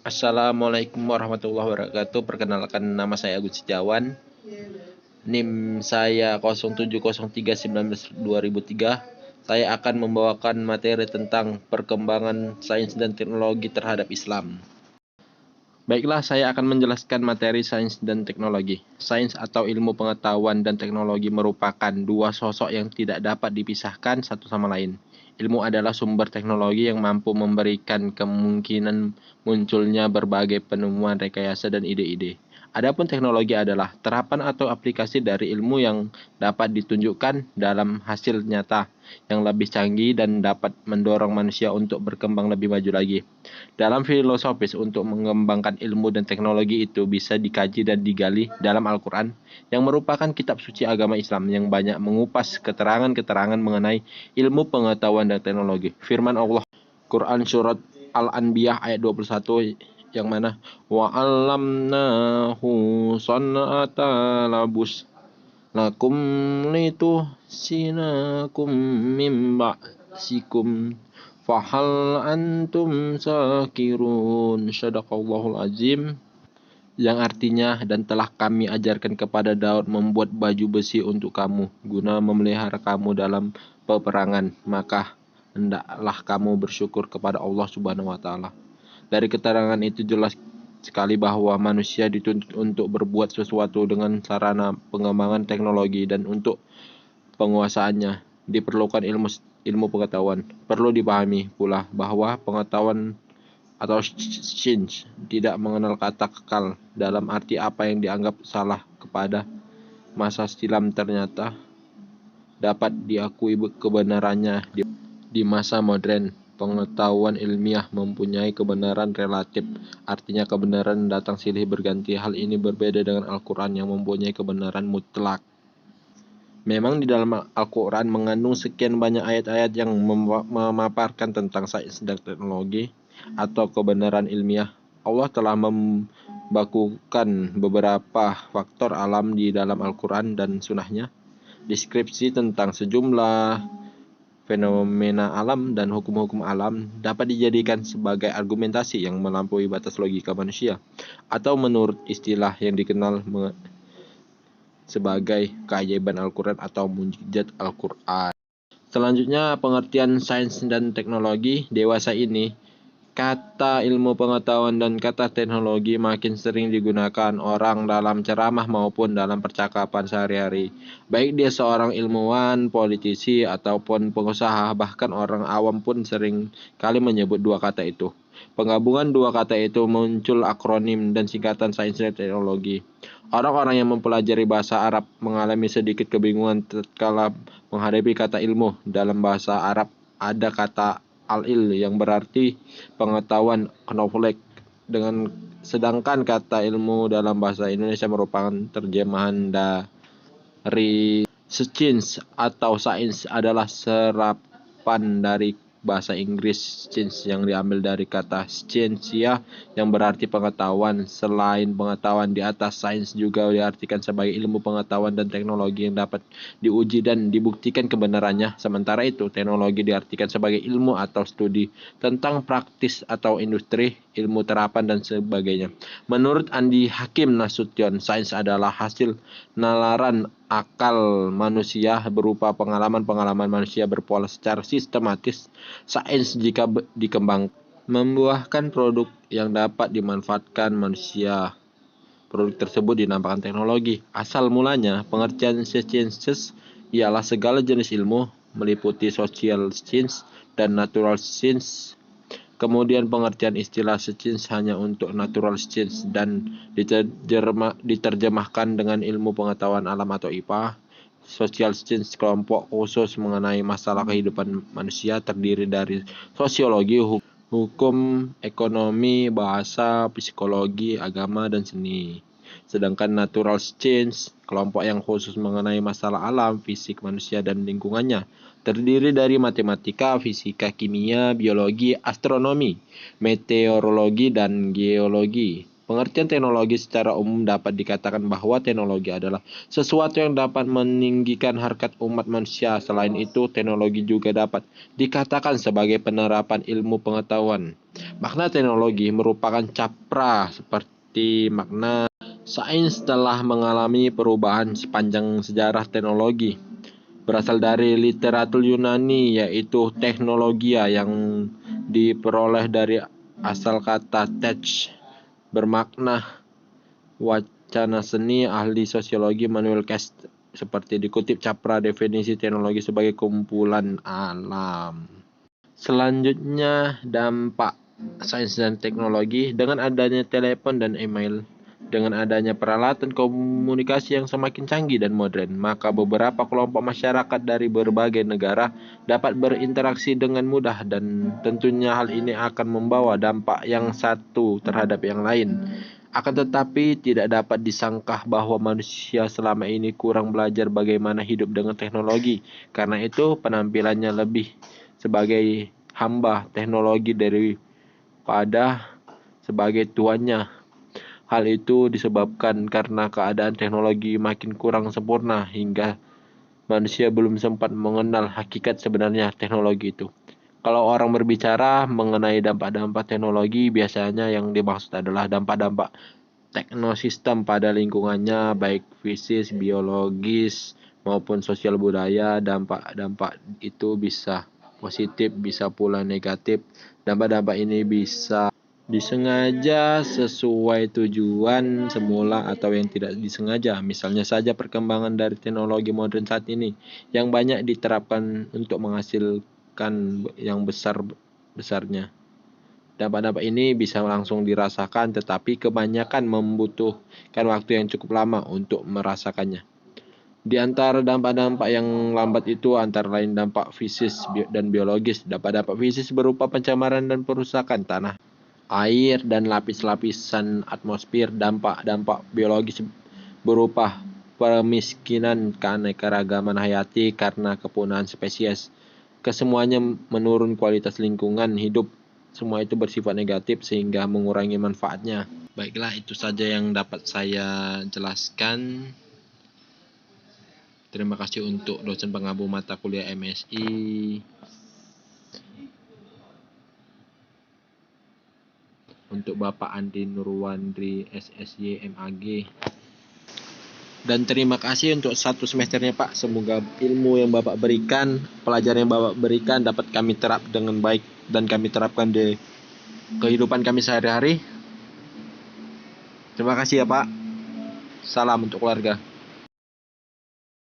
Assalamualaikum warahmatullahi wabarakatuh. Perkenalkan, nama saya Agus Setiawan. NIM saya 0703192003. Saya akan membawakan materi tentang perkembangan sains dan teknologi terhadap Islam. Baiklah, saya akan menjelaskan materi sains dan teknologi. Sains atau ilmu pengetahuan dan teknologi merupakan dua sosok yang tidak dapat dipisahkan satu sama lain. Ilmu adalah sumber teknologi yang mampu memberikan kemungkinan munculnya berbagai penemuan, rekayasa, dan ide-ide. Adapun teknologi adalah terapan atau aplikasi dari ilmu yang dapat ditunjukkan dalam hasil nyata yang lebih canggih dan dapat mendorong manusia untuk berkembang lebih maju lagi. Dalam filosofis, untuk mengembangkan ilmu dan teknologi itu bisa dikaji dan digali dalam Al-Quran, yang merupakan kitab suci agama Islam yang banyak mengupas keterangan-keterangan mengenai ilmu pengetahuan dan teknologi. Firman Allah, Quran Surat Al-Anbiya ayat 21, yang mana wa'allamnahu san'ata labus lakum lituhsinakum min ba'sikum fahal antum sakirun. Sadaqallahul azim, yang artinya, dan telah kami ajarkan kepada Daud membuat baju besi untuk kamu guna memelihara kamu dalam peperangan, maka hendaklah kamu bersyukur kepada Allah Subhanahu wa taala. Dari keterangan itu jelas sekali bahwa manusia dituntut untuk berbuat sesuatu dengan sarana pengembangan teknologi, dan untuk penguasaannya diperlukan ilmu pengetahuan. Perlu dipahami pula bahwa pengetahuan atau sains tidak mengenal kata kekal, dalam arti apa yang dianggap salah kepada masa silam ternyata dapat diakui kebenarannya di masa modern. Pengetahuan ilmiah mempunyai kebenaran relatif, artinya kebenaran datang silih berganti. Hal ini berbeda dengan Al-Quran yang mempunyai kebenaran mutlak. Memang di dalam Al-Quran mengandung sekian banyak ayat-ayat yang memaparkan tentang sains dan teknologi atau kebenaran ilmiah. Allah telah membakukan beberapa faktor alam di dalam Al-Quran dan Sunnahnya. Deskripsi tentang sejumlah fenomena alam dan hukum-hukum alam dapat dijadikan sebagai argumentasi yang melampaui batas logika manusia, atau menurut istilah yang dikenal sebagai keajaiban Al-Quran atau mukjizat Al-Quran. Selanjutnya, pengertian sains dan teknologi. Dewasa ini, kata ilmu pengetahuan dan kata teknologi makin sering digunakan orang dalam ceramah maupun dalam percakapan sehari-hari. Baik dia seorang ilmuwan, politisi, ataupun pengusaha, bahkan orang awam pun sering kali menyebut dua kata itu. Penggabungan dua kata itu muncul akronim dan singkatan sains dan teknologi. Orang-orang yang mempelajari bahasa Arab mengalami sedikit kebingungan tatkala menghadapi kata ilmu. Dalam bahasa Arab ada kata al-il yang berarti pengetahuan, knowledge, sedangkan kata ilmu dalam bahasa Indonesia merupakan terjemahan dari science atau sains, adalah serapan dari bahasa Inggris science yang diambil dari kata scientia yang berarti pengetahuan. Selain pengetahuan di atas, sains juga diartikan sebagai ilmu pengetahuan dan teknologi yang dapat diuji dan dibuktikan kebenarannya. Sementara itu, teknologi diartikan sebagai ilmu atau studi tentang praktis atau industri, ilmu terapan, dan sebagainya. Menurut Andi Hakim Nasution, sains adalah hasil nalaran akal manusia berupa pengalaman-pengalaman manusia berpola secara sistematis. Sains jika dikembangkan membuahkan produk yang dapat dimanfaatkan manusia. Produk tersebut dinamakan teknologi. Asal mulanya, pengertian sciences ialah segala jenis ilmu, meliputi social science dan natural science. Kemudian pengertian istilah science hanya untuk natural science dan diterjemahkan dengan ilmu pengetahuan alam atau IPA. Social science kelompok khusus mengenai masalah kehidupan manusia, terdiri dari sosiologi, hukum, ekonomi, bahasa, psikologi, agama, dan seni. Sedangkan natural science, kelompok yang khusus mengenai masalah alam, fisik manusia dan lingkungannya, terdiri dari matematika, fisika, kimia, biologi, astronomi, meteorologi, dan geologi. Pengertian teknologi secara umum dapat dikatakan bahwa teknologi adalah sesuatu yang dapat meninggikan harkat umat manusia. Selain itu, teknologi juga dapat dikatakan sebagai penerapan ilmu pengetahuan. Makna teknologi merupakan capra seperti makna sains telah mengalami perubahan sepanjang sejarah teknologi. Berasal dari literatur Yunani yaitu teknologia yang diperoleh dari asal kata tech bermakna wacana seni. Ahli sosiologi Manuel Kast seperti dikutip capra definisi teknologi sebagai kumpulan alam. Selanjutnya dampak sains dan teknologi. Dengan adanya telepon dan email, dengan adanya peralatan komunikasi yang semakin canggih dan modern, maka beberapa kelompok masyarakat dari berbagai negara dapat berinteraksi dengan mudah, dan tentunya hal ini akan membawa dampak yang satu terhadap yang lain. Akan tetapi tidak dapat disangka bahwa manusia selama ini kurang belajar bagaimana hidup dengan teknologi. Karena itu penampilannya lebih sebagai hamba teknologi daripada sebagai tuannya. Hal itu disebabkan karena keadaan teknologi makin kurang sempurna hingga manusia belum sempat mengenal hakikat sebenarnya teknologi itu. Kalau orang berbicara mengenai dampak-dampak teknologi, biasanya yang dimaksud adalah dampak-dampak teknosistem pada lingkungannya, baik fisik, biologis, maupun sosial budaya. Dampak-dampak itu bisa positif, bisa pula negatif. Dampak-dampak ini bisa disengaja sesuai tujuan semula atau yang tidak disengaja. Misalnya saja perkembangan dari teknologi modern saat ini yang banyak diterapkan untuk menghasilkan yang besar-besarnya. Dampak-dampak ini bisa langsung dirasakan, tetapi kebanyakan membutuhkan waktu yang cukup lama untuk merasakannya. Di antara dampak-dampak yang lambat itu antara lain dampak fisik dan biologis. Dampak-dampak fisik berupa pencemaran dan perusakan tanah, air, dan lapis-lapisan atmosfer. Dampak-dampak biologis berupa pemiskinan keanekaragaman hayati karena kepunahan spesies. Kesemuanya menurun kualitas lingkungan hidup. Semua itu bersifat negatif sehingga mengurangi manfaatnya. Baiklah, itu saja yang dapat saya jelaskan. Terima kasih untuk dosen pengampu mata kuliah MSI. Untuk Bapak Andi Nurwandri SSY MAG. Dan terima kasih untuk satu semesternya Pak. Semoga ilmu yang Bapak berikan, pelajaran yang Bapak berikan dapat kami terap dengan baik dan kami terapkan di kehidupan kami sehari-hari. Terima kasih ya Pak. Salam untuk keluarga.